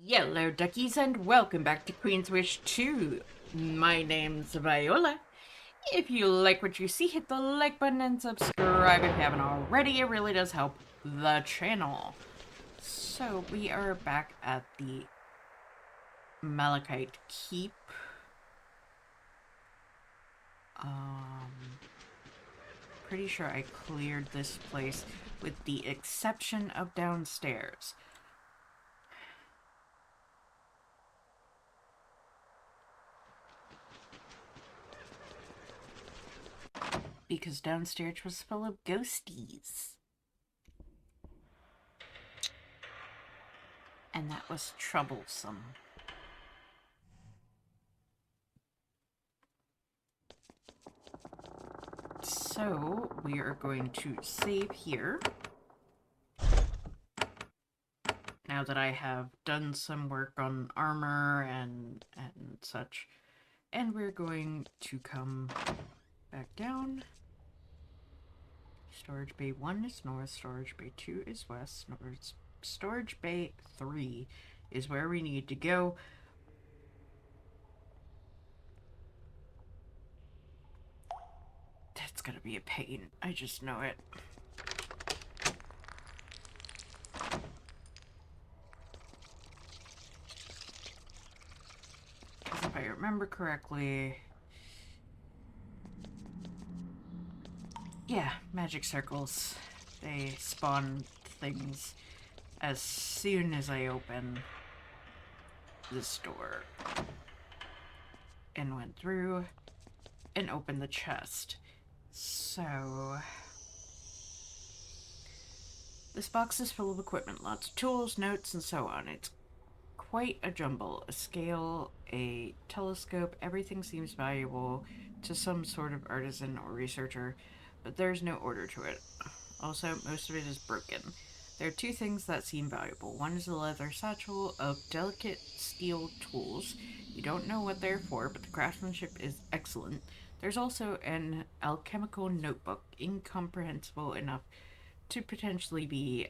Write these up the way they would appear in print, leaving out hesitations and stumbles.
Hello, duckies, and welcome back to Queen's Wish 2. My name's Viola. If you like what you see, hit the like button and subscribe if you haven't already. It really does help the channel. So, we are back at the Malachite Keep. Pretty sure I cleared this place with the exception of downstairs. Because downstairs was full of ghosties. And that was troublesome. So, we are going to save here. Now that I have done some work on armor and such. And we're going to come back down. Storage Bay 1 is north, Storage Bay 2 is west, Storage Bay 3 is where we need to go. That's gonna be a pain. I just know it. Because if I remember correctly... Yeah, magic circles. They spawn things as soon as I open this door. And went through and opened the chest. So... This box is full of equipment, lots of tools, notes, and so on. It's quite a jumble. A scale, a telescope, everything seems valuable to some sort of artisan or researcher, but there's no order to it. Also, most of it is broken. There are two things that seem valuable. One is a leather satchel of delicate steel tools. You don't know what they're for, but the craftsmanship is excellent. There's also an alchemical notebook, incomprehensible enough to potentially be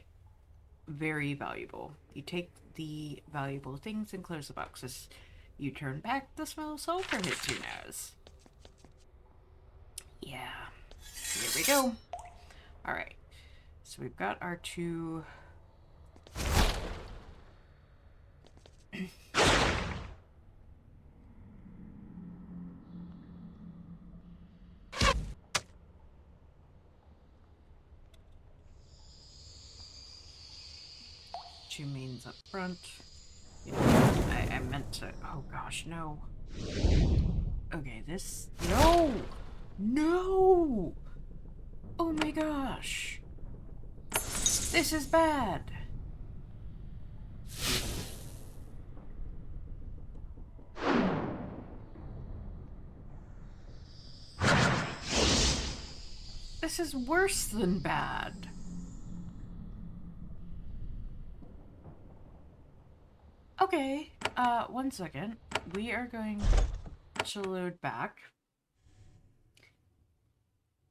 very valuable. You take the valuable things and close the boxes. You turn back, the smell of sulfur hits your nose. Yeah, here we go. Alright, so we've got our two... two mains up front. You know, I meant to... Oh gosh, no. Okay, this... No! No! Oh my gosh! This is bad! This is worse than bad. Okay, one second. We are going to load back.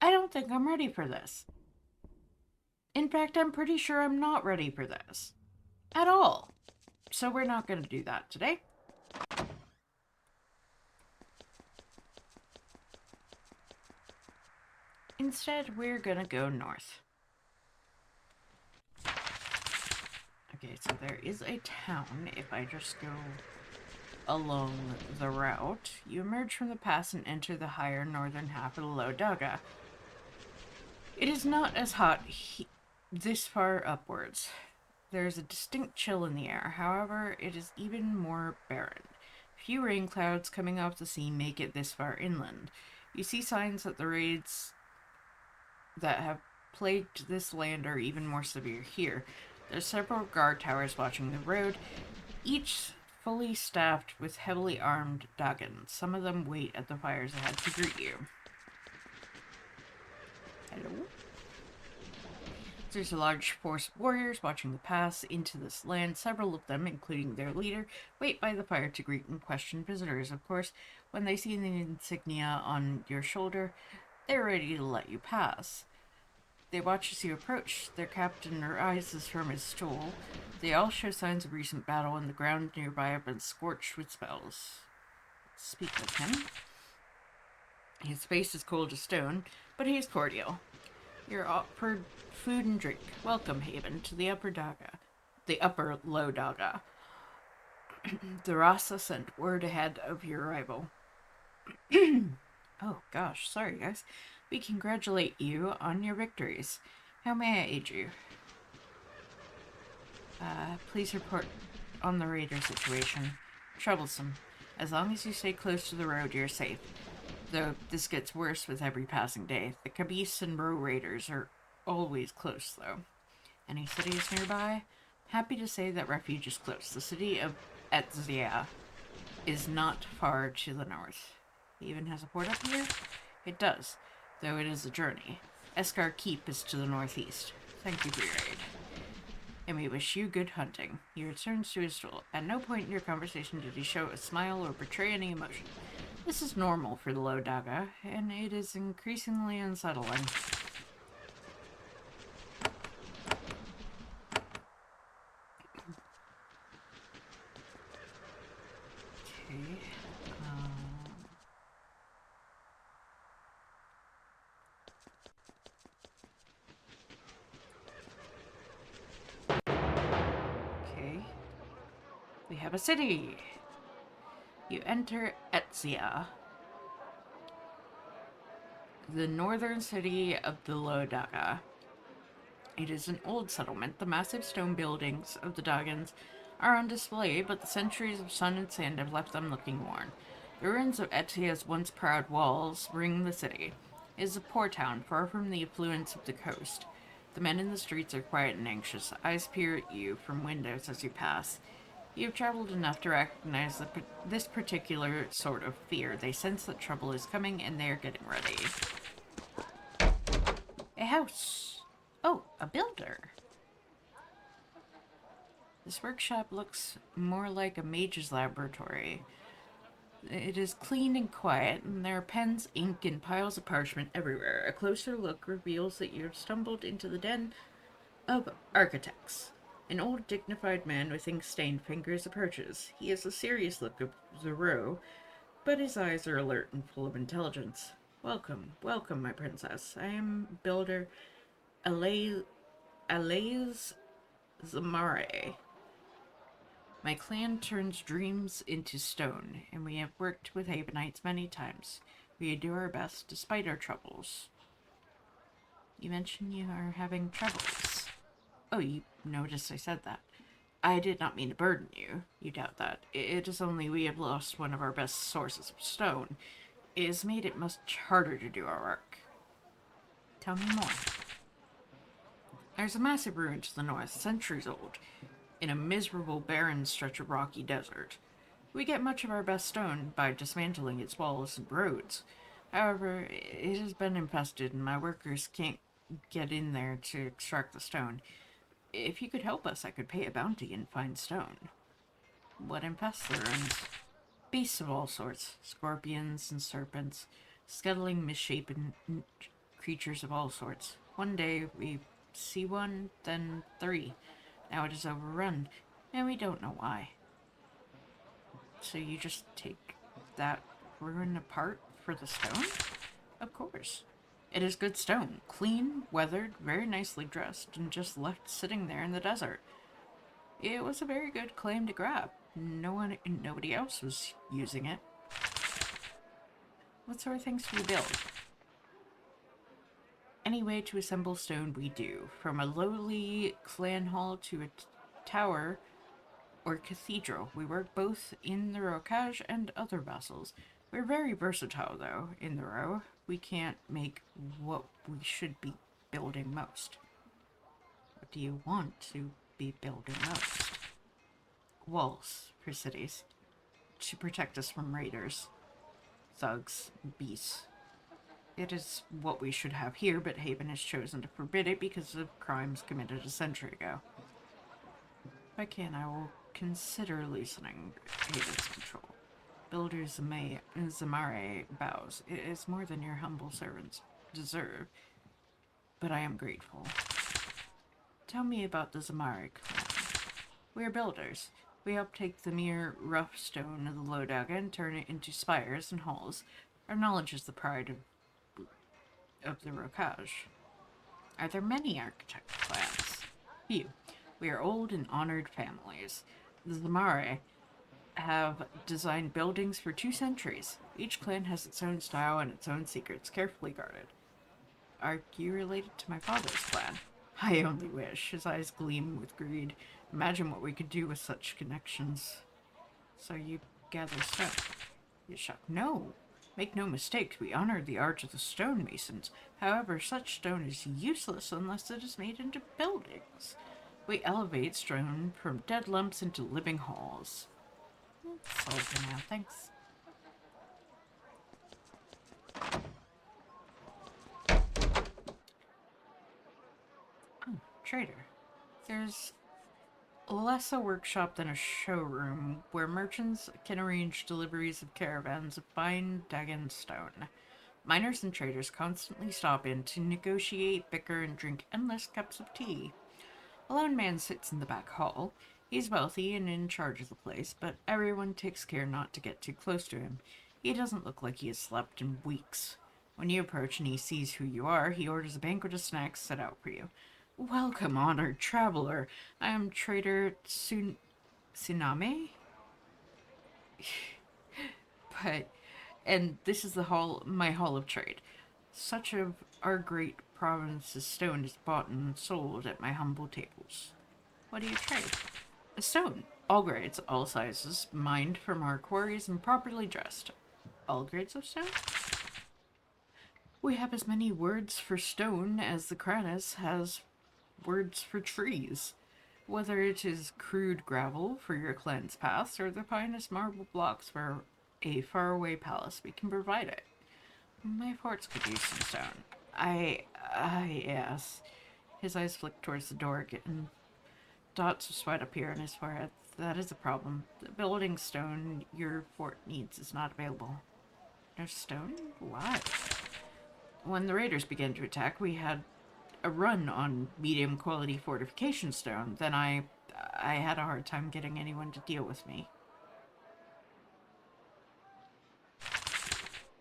I don't think I'm ready for this. In fact, I'm pretty sure I'm not ready for this. At all. So we're not going to do that today. Instead, we're going to go north. Okay, so there is a town. If I just go along the route, you emerge from the pass and enter the higher northern half of the Low Daga. It is not as hot this far upwards. There is a distinct chill in the air. However, it is even more barren. Few rain clouds coming off the sea make it this far inland. You see signs that the raids that have plagued this land are even more severe here. There's several guard towers watching the road, each fully staffed with heavily armed Dagons. Some of them wait at the fires ahead to greet you. Hello? There's a large force of warriors watching the pass into this land. Several of them, including their leader, wait by the fire to greet and question visitors. Of course, when they see the insignia on your shoulder, they're ready to let you pass. They watch as you approach. Their captain rises from his stool. They all show signs of recent battle, and the ground nearby have been scorched with spells. Speak with him. His face is cold as stone, but he is cordial. You're offered food and drink. Welcome, Haven, to the upper Daga. The upper low Daga. The Rasa sent word ahead of your arrival. Oh gosh, sorry guys. We congratulate you on your victories. How may I aid you? Please report on the raider situation. Troublesome. As long as you stay close to the road, you're safe. Though this gets worse with every passing day. The Kabis and Row raiders are always close, though. Any cities nearby? Happy to say that refuge is close. The city of Etzia is not far to the north. It even has a port up here? It does, though it is a journey. Eskar Keep is to the northeast. Thank you for your aid. And we wish you good hunting. He returns to his stool. At no point in your conversation did he show a smile or betray any emotion. This is normal for the low Daga, and it is increasingly unsettling. Okay. Okay. We have a city. You enter Etzia, the northern city of the Low Daga. It is an old settlement. The massive stone buildings of the Dagans are on display, but the centuries of sun and sand have left them looking worn. The ruins of Etzia's once proud walls ring the city. It is a poor town, far from the affluence of the coast. The men in the streets are quiet and anxious. Eyes peer at you from windows as you pass. You have traveled enough to recognize this particular sort of fear. They sense that trouble is coming, and they are getting ready. A house. Oh, a builder. This workshop looks more like a mage's laboratory. It is clean and quiet, and there are pens, ink, and piles of parchment everywhere. A closer look reveals that you have stumbled into the den of architects. An old, dignified man with ink-stained fingers approaches. He has a serious look of Zero, but his eyes are alert and full of intelligence. Welcome, welcome, my princess. I am builder Alais Zamare. My clan turns dreams into stone, and we have worked with Havenites many times. We do our best despite our troubles. You mentioned you are having troubles. Oh, you noticed I said that. I did not mean to burden you. You doubt that. It is only we have lost one of our best sources of stone. It has made it much harder to do our work. Tell me more. There's a massive ruin to the north, centuries old, in a miserable, barren stretch of rocky desert. We get much of our best stone by dismantling its walls and roads. However, it has been infested, and my workers can't get in there to extract the stone. If you could help us, I could pay a bounty and find stone. What infests the ruins? Beasts of all sorts, scorpions and serpents, scuttling, misshapen creatures of all sorts. One day we see one, then three. Now it is overrun, and we don't know why. So you just take that ruin apart for the stone? Of course. It is good stone, clean, weathered, very nicely dressed, and just left sitting there in the desert. It was a very good claim to grab. Nobody else was using it. What sort of things do you build? Any way to assemble stone we do, from a lowly clan hall to a tower or cathedral. We work both in the Rokaj and other vessels. We're very versatile, though, in the row. We can't make what we should be building most. What do you want to be building most? Walls for cities. To protect us from raiders, thugs, beasts. It is what we should have here, but Haven has chosen to forbid it because of crimes committed a century ago. If I can, I will consider loosening Haven's control. Builder Zamare bows. It is more than your humble servants deserve. but I am grateful. Tell me about the Zamari clan. We are builders. We help take the mere rough stone of the Lodaga and turn it into spires and halls. Our knowledge is the pride of the Rokaj. Are there many architect clans? Few. We are old and honored families. The Zamare have designed buildings for 2 centuries. Each clan has its own style and its own secrets, carefully guarded. Are you related to my father's clan? I only wish. His eyes gleam with greed. Imagine what we could do with such connections. So you gather stone? You shock? No. Make no mistake, we honor the art of the stonemasons. However, such stone is useless unless it is made into buildings. We elevate stone from dead lumps into living halls. That's all for now, thanks. Oh, trader. There's less a workshop than a showroom where merchants can arrange deliveries of caravans of fine Dagon stone. Miners and traders constantly stop in to negotiate, bicker, and drink endless cups of tea. A lone man sits in the back hall. He's wealthy and in charge of the place, but everyone takes care not to get too close to him. He doesn't look like he has slept in weeks. When you approach and he sees who you are, he orders a banquet of snacks set out for you. Welcome, honored traveler. I am Trader Tsuname? But, and this is my hall of trade. Such of our great province's stone is bought and sold at my humble tables. What do you trade? A stone. All grades, all sizes, mined from our quarries and properly dressed. All grades of stone? We have as many words for stone as the Kranis has words for trees. Whether it is crude gravel for your clan's paths or the finest marble blocks for a faraway palace, we can provide it. My forts could use some stone. Yes. His eyes flick towards the door again. Dots of sweat appear on his forehead. That is a problem. The building stone your fort needs is not available. No stone? Why? When the raiders began to attack, we had a run on medium quality fortification stone. Then I had a hard time getting anyone to deal with me.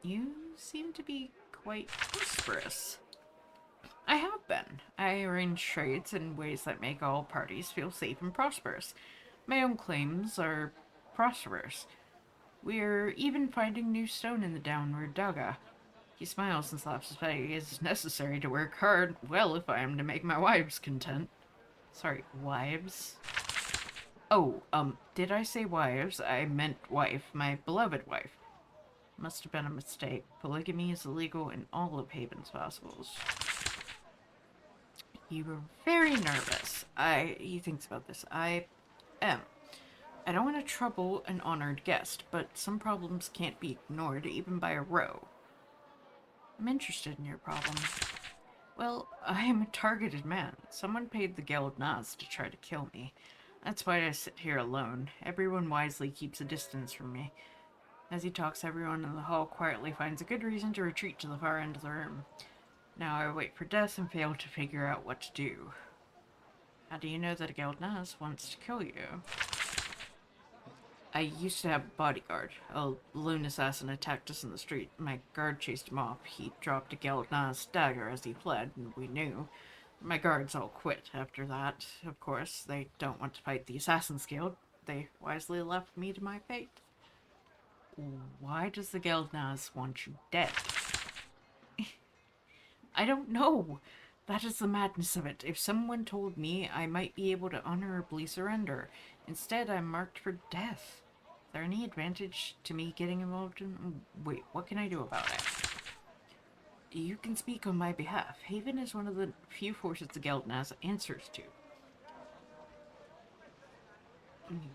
You seem to be quite prosperous. I have been. I arrange trades in ways that make all parties feel safe and prosperous. My own claims are prosperous. We're even finding new stone in the downward Daga. He smiles and slaps his belly. It is necessary to work hard, well, if I am to make my wives content. Sorry, wives? Oh, did I say wives? I meant wife, my beloved wife. Must have been a mistake. Polygamy is illegal in all of Haven's fossils. You were very nervous. He thinks about this. I am. I don't want to trouble an honored guest, but some problems can't be ignored even by a row. I'm interested in your problem. Well, I am a targeted man. Someone paid the Geld Naz to try to kill me. That's why I sit here alone. Everyone wisely keeps a distance from me. As he talks, everyone in the hall quietly finds a good reason to retreat to the far end of the room. Now I wait for death and fail to figure out what to do. How do you know that a Geld Naz wants to kill you? I used to have a bodyguard. A lone assassin attacked us in the street. My guard chased him off. He dropped a Geld Naz dagger as he fled, and we knew. My guards all quit after that. Of course, they don't want to fight the Assassin's Guild. They wisely left me to my fate. Why does the Geld Naz want you dead? I don't know. That is the madness of it. If someone told me, I might be able to honorably surrender. Instead, I'm marked for death. Is there any advantage to me getting involved in... Wait, what can I do about it? You can speak on my behalf. Haven is one of the few forces the Geld Naz answers to.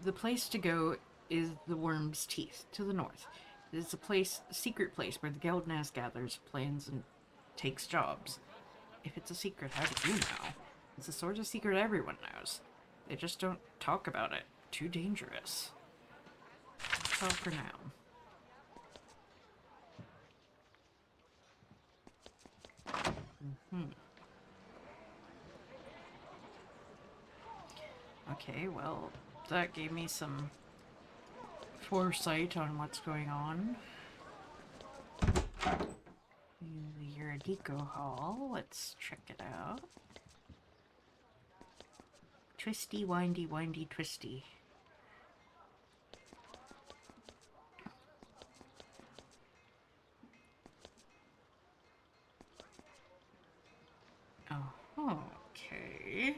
The place to go is the Worm's Teeth, to the north. It is a secret place where the Geld Naz gathers, plans, and takes jobs. If it's a secret, how do you know? It's the sort of secret everyone knows. They just don't talk about it. Too dangerous. That's all for now. Okay, well, that gave me some foresight on what's going on. The Euradico Hall. Let's check it out. Twisty, windy, windy, twisty. Oh, okay.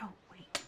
Oh, wait.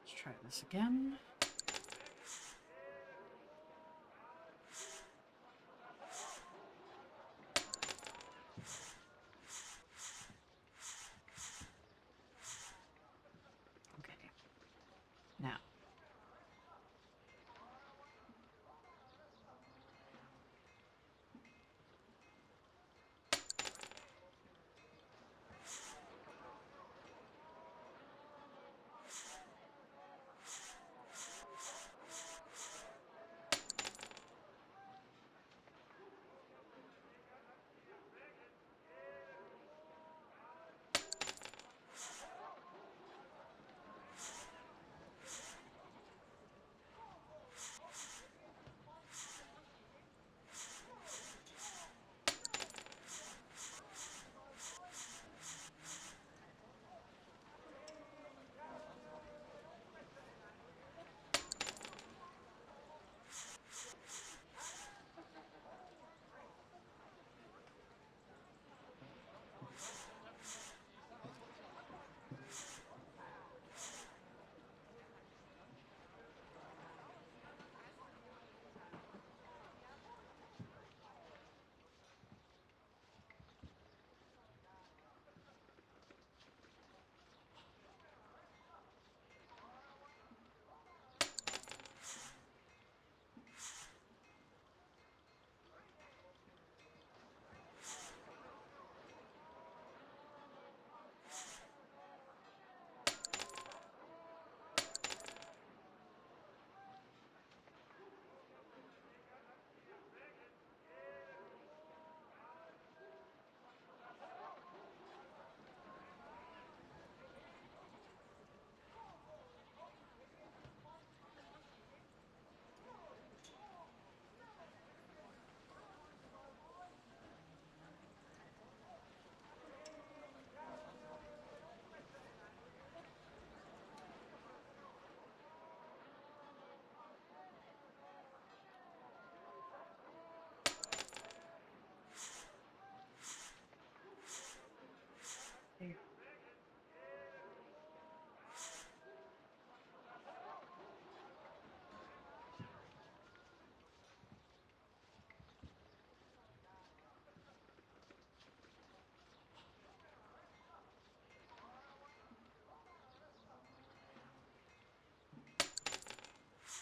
Let's try this again. Okay. Now.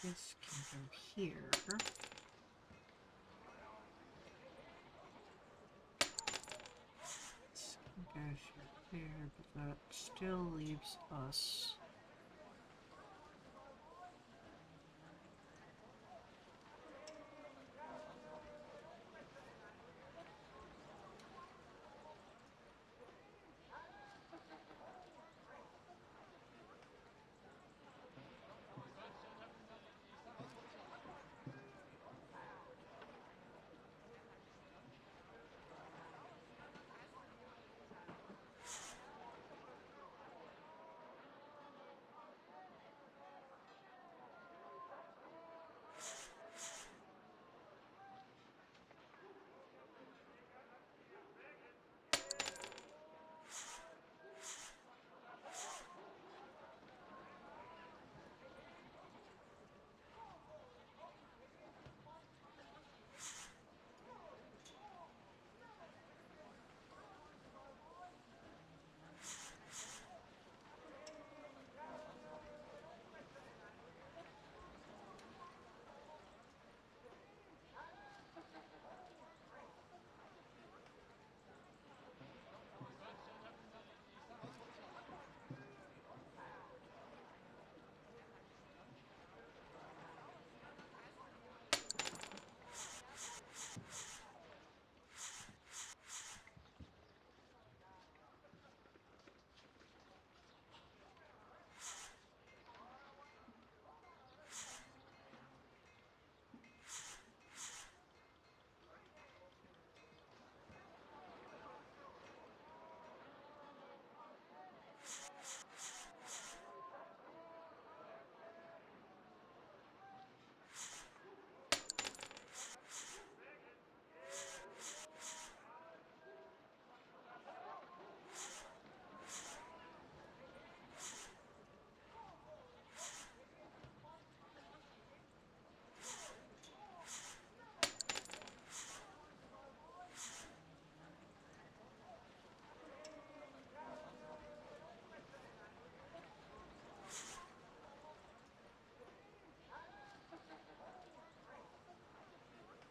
This can go here. This can go through there, but that still leaves us.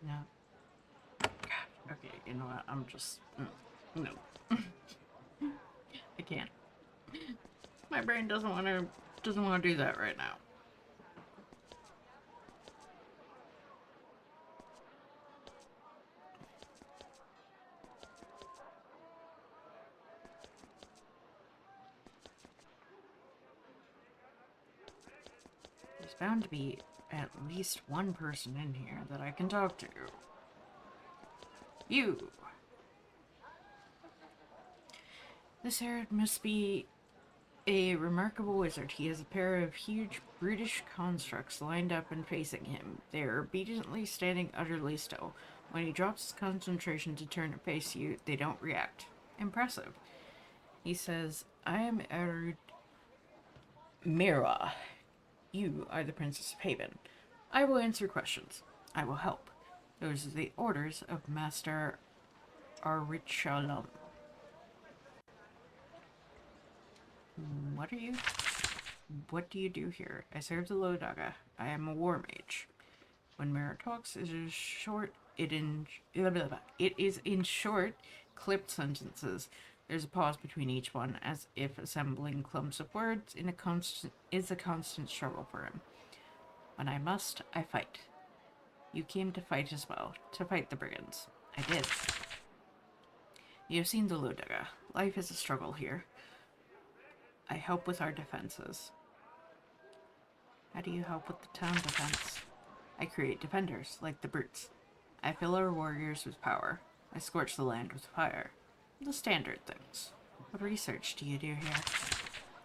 No. Okay, you know what? I'm just. No. I can't. My brain doesn't want to do that right now. There's bound to be at least one person in here that I can talk to. You! This Herod must be a remarkable wizard. He has a pair of huge, brutish constructs lined up and facing him. They are obediently standing utterly still. When he drops his concentration to turn and face you, they don't react. Impressive. He says, I am Erud Mira. You are the Princess of Haven. I will answer questions. I will help. Those are the orders of Master Arichalum. What do you do here? I serve the Lodaga. I am a war mage. When Mira talks, it is in short, clipped sentences. There's a pause between each one, as if assembling clumps of words is a constant struggle for him. When I must, I fight. You came to fight as well, to fight the brigands. I did. You have seen the Lodaga. Life is a struggle here. I help with our defenses. How do you help with the town defense? I create defenders, like the brutes. I fill our warriors with power. I scorch the land with fire. The standard things. What research do you do here?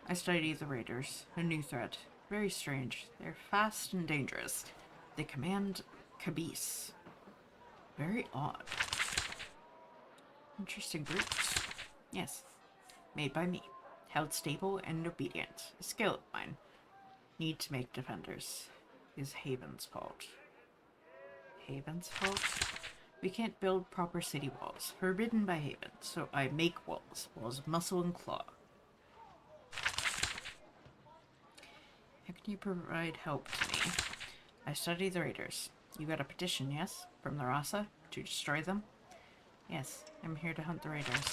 I study the raiders, a new threat. Very strange. They're fast and dangerous. They command Kabis. Very odd. Interesting brutes. Yes. Made by me. Held stable and obedient. A skill of mine. Need to make defenders. Is Haven's fault. Haven's fault? We can't build proper city walls. Forbidden by Haven. So I make walls. Walls of muscle and claw. How can you provide help to me? I study the raiders. You got a petition, yes? From the Rasa? To destroy them? Yes, I'm here to hunt the raiders.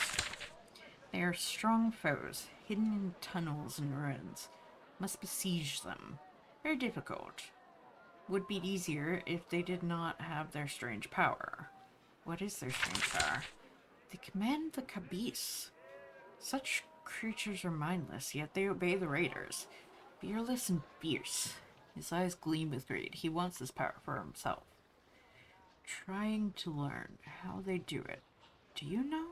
They are strong foes, hidden in tunnels and ruins. Must besiege them. Very difficult. Would be easier if they did not have their strange power. What is their strange power? They command the Kabis. Such creatures are mindless, yet they obey the raiders. Fearless and fierce. His eyes gleam with greed. He wants this power for himself. Trying to learn how they do it. Do you know?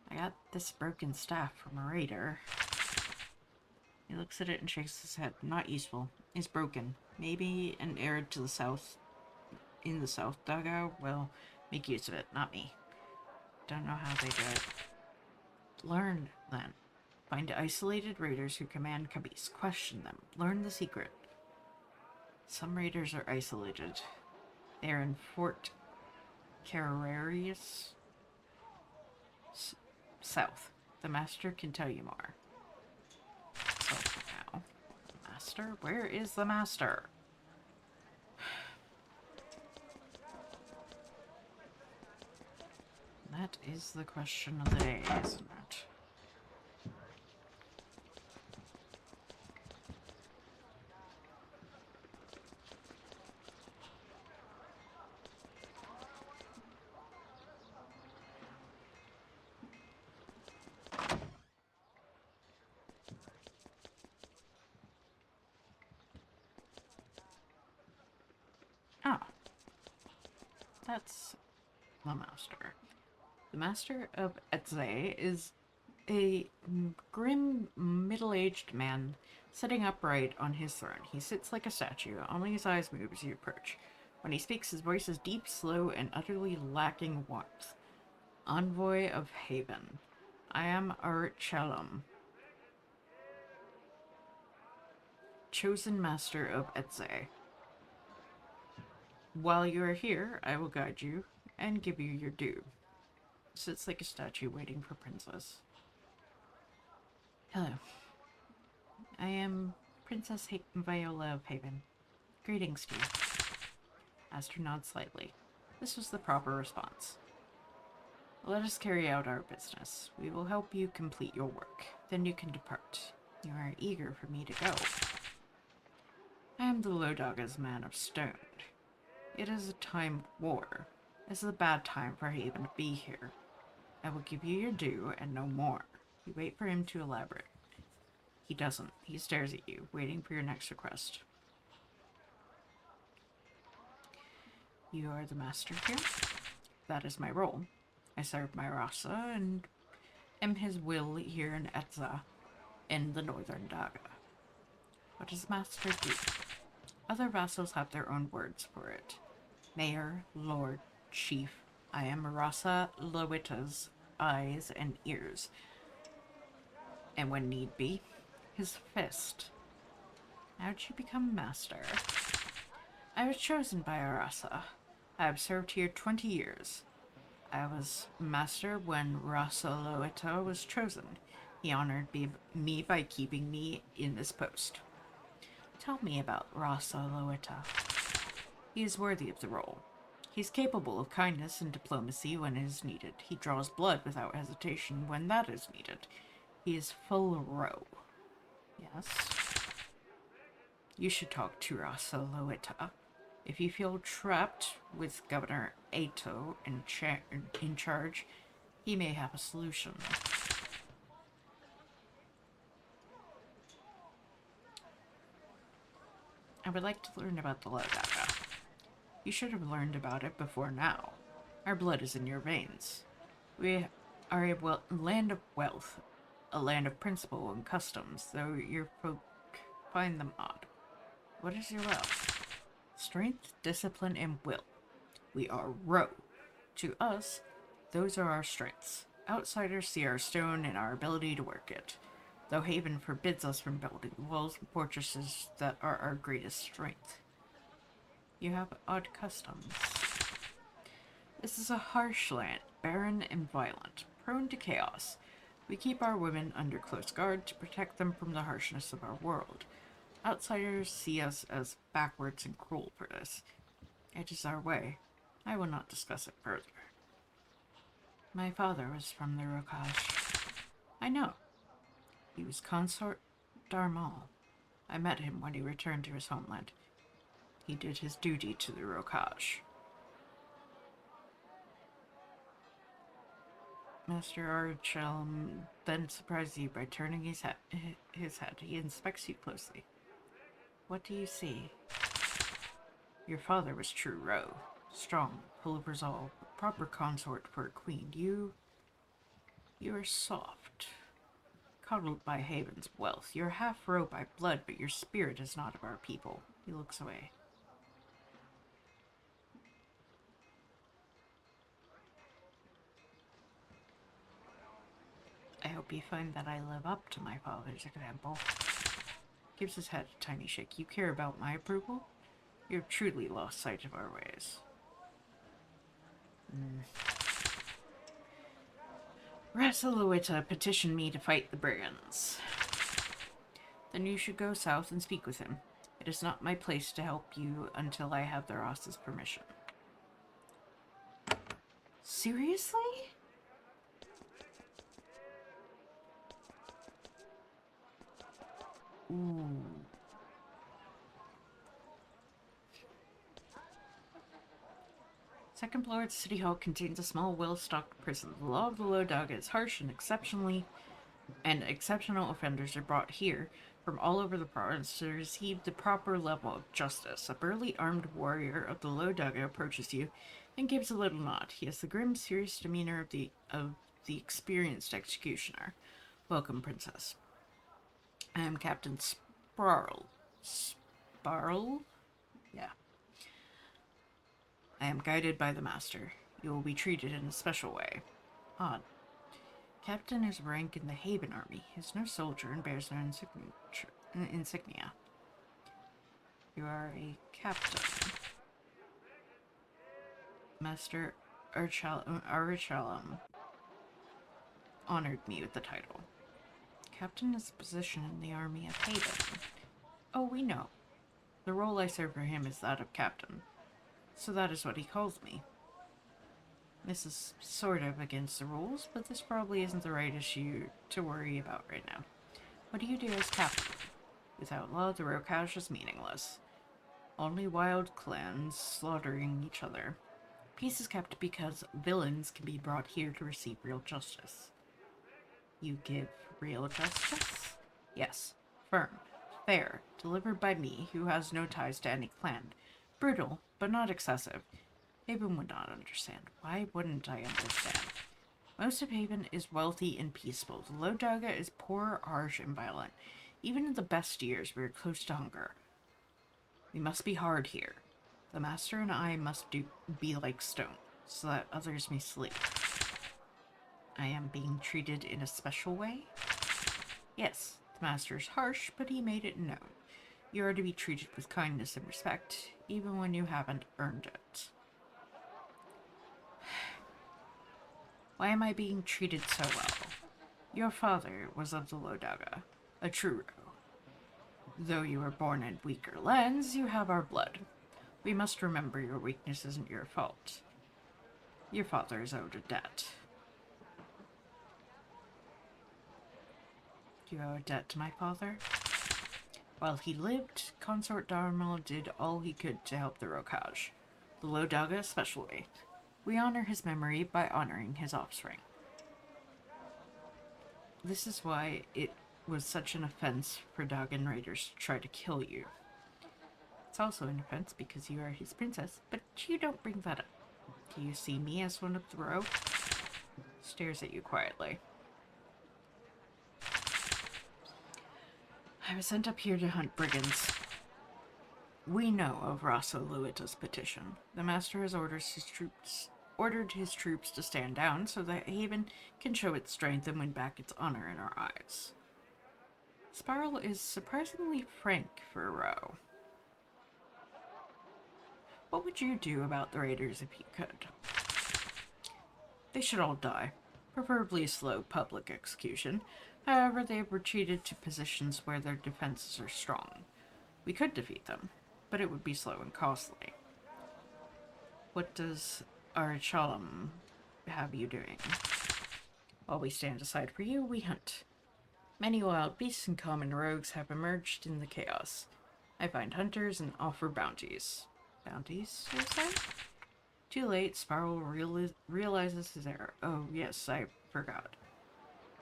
I got this broken staff from a raider. He looks at it and shakes his head. Not useful. It's broken. Maybe an heir to the south, in the south dugout will make use of it. Not me. Don't know how they do it. Learn, then. Find isolated raiders who command Kabis. Question them. Learn the secret. Some raiders are isolated. They are in Fort Carrarius south. The master can tell you more. So now, master? Where is the master? That is the question of the day, isn't it? Ah, that's the master. The master of Etze is a grim, middle-aged man sitting upright on his throne. He sits like a statue, only his eyes move as you approach. When he speaks, his voice is deep, slow, and utterly lacking warmth. Envoy of Haven. I am Archelum, chosen master of Etze. While you are here, I will guide you and give you your due. Sits like a statue waiting for Princess. Hello. I am Princess Viola of Haven. Greetings to you. Aster nods slightly. This was the proper response. Let us carry out our business. We will help you complete your work. Then you can depart. You are eager for me to go. I am the Lodaga's man of stone. It is a time of war. This is a bad time for Haven to be here. I will give you your due and no more. You wait for him to elaborate. He doesn't. He stares at you, waiting for your next request. You are the master here? That is my role. I serve my Rasa and am his will here in Etza, in the northern Daga. What does master do? Other vassals have their own words for it. Mayor, lord, chief. I am Rasa Lowita's eyes and ears. And when need be, his fist. How'd you become master? I was chosen by Arasa. I have served here 20 years. I was master when Rasa Lowita was chosen. He honored me by keeping me in this post. Tell me about Rasa Lowita. He is worthy of the role. He's capable of kindness and diplomacy when it is needed. He draws blood without hesitation when that is needed. He is full row. Yes? You should talk to Rasa Lowita. If you feel trapped with Governor Ato in charge, he may have a solution. I would like to learn about the Lodaka. You should have learned about it before now. Our blood is in your veins. We are a land of wealth, a land of principle and customs, though your folk find them odd. What is your wealth? Strength, discipline, and will. We are Ro. To us, those are our strengths. Outsiders see our stone and our ability to work it, though Haven forbids us from building walls and fortresses that are our greatest strength. You have odd customs. This is a harsh land, barren and violent, prone to chaos. We keep our women under close guard to protect them from the harshness of our world. Outsiders see us as backwards and cruel for this. It is our way. I will not discuss it further. My father was from the Rokaj. I know. He was Consort Darmal. I met him when he returned to his homeland. He did his duty to the Rokaj. Master Archelm then surprises you by turning his head. He inspects you closely. What do you see? Your father was true Ro. Strong, full of resolve, a proper consort for a queen. You are soft. Coddled by Haven's wealth. You're half Ro by blood, but your spirit is not of our people. He looks away. I hope you find that I live up to my father's example. Gives his head a tiny shake. You care about my approval? You've truly lost sight of our ways. Rasa Luita petitioned me to fight the brigands. Then you should go south and speak with him. It is not my place to help you until I have the Ross's permission. Seriously? Ooh. Second floor at City Hall contains a small, well-stocked prison. The law of the Low Dog is harsh and exceptional offenders are brought here from all over the province to receive the proper level of justice. A burly armed warrior of the Low Dog approaches you and gives a little nod. He has the grim, serious demeanor of the experienced executioner. Welcome, Princess. I am Captain Sparl. Sparl? Yeah. I am guided by the Master. You will be treated in a special way. Odd. Captain is rank in the Haven Army. He is no soldier and bears no insignia. You are a captain. Master Archelm honored me with the title. Captain is a position in the army of Haven. Oh, we know. The role I serve for him is that of captain. So that is what he calls me. This is sort of against the rules, but this probably isn't the right issue to worry about right now. What do you do as captain? Without law, the Rokaj is meaningless. Only wild clans slaughtering each other. Peace is kept because villains can be brought here to receive real justice. You give real justice? Yes. Firm. Fair. Delivered by me, who has no ties to any clan. Brutal, but not excessive. Haven would not understand. Why wouldn't I understand? Most of Haven is wealthy and peaceful. The Low Daga is poor, harsh, and violent. Even in the best years, we are close to hunger. We must be hard here. The Master and I must be like stone, so that others may sleep. I am being treated in a special way? Yes, the Master is harsh, but he made it known. You are to be treated with kindness and respect, even when you haven't earned it. Why am I being treated so well? Your father was of the Low Daga, a true Ro. Though you were born in weaker lands, you have our blood. We must remember your weakness isn't your fault. Your father is owed a debt. Do you owe a debt to my father? While he lived, Consort Darmal did all he could to help the Rokaj, the Low Daga especially. We honor his memory by honoring his offspring. This is why it was such an offense for Dagan raiders to try to kill you. It's also an offense because you are his princess, but you don't bring that up. Do you see me as one of the Ro? Stares at you quietly. I was sent up here to hunt brigands. We know of Rasa Luita's petition. The Master has ordered his troops to stand down so that Haven can show its strength and win back its honor in our eyes. Spiral is surprisingly frank for a Ro. What would you do about the raiders if you could? They should all die. Preferably a slow public execution. However, they were treated to positions where their defenses are strong. We could defeat them, but it would be slow and costly. What does Archalam have you doing? While we stand aside for you, we hunt. Many wild beasts and common rogues have emerged in the chaos. I find hunters and offer bounties. Bounties, you say? Too late, Sparrow realizes his error. Oh, yes, I forgot.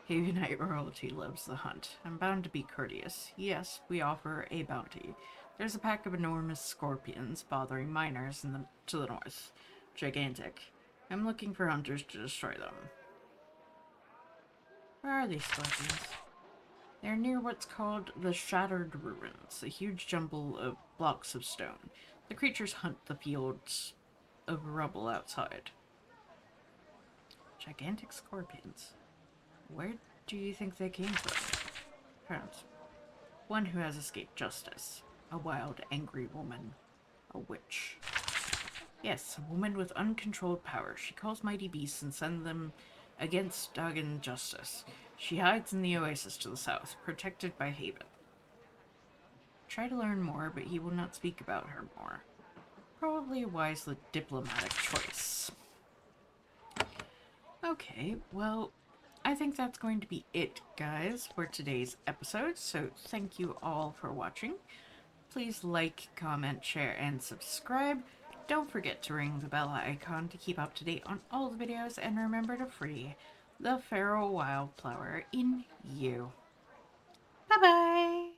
Havenite royalty loves the hunt. I'm bound to be courteous. Yes, we offer a bounty. There's a pack of enormous scorpions bothering miners to the north. Gigantic. I'm looking for hunters to destroy them. Where are these scorpions? They're near what's called the Shattered Ruins, a huge jumble of blocks of stone. The creatures hunt the fields of rubble outside. Gigantic scorpions. Where do you think they came from? Perhaps one who has escaped justice. A wild, angry woman. A witch. Yes, a woman with uncontrolled power. She calls mighty beasts and sends them against Dagon justice. She hides in the oasis to the south, protected by Haven. Try to learn more, but he will not speak about her more. Probably a wise diplomatic choice. Okay, well, I think that's going to be it, guys, for today's episode. So thank you all for watching. Please like, comment, share, and subscribe. Don't forget to ring the bell icon to keep up to date on all the videos, and remember to free the feral wildflower in you. Bye-bye!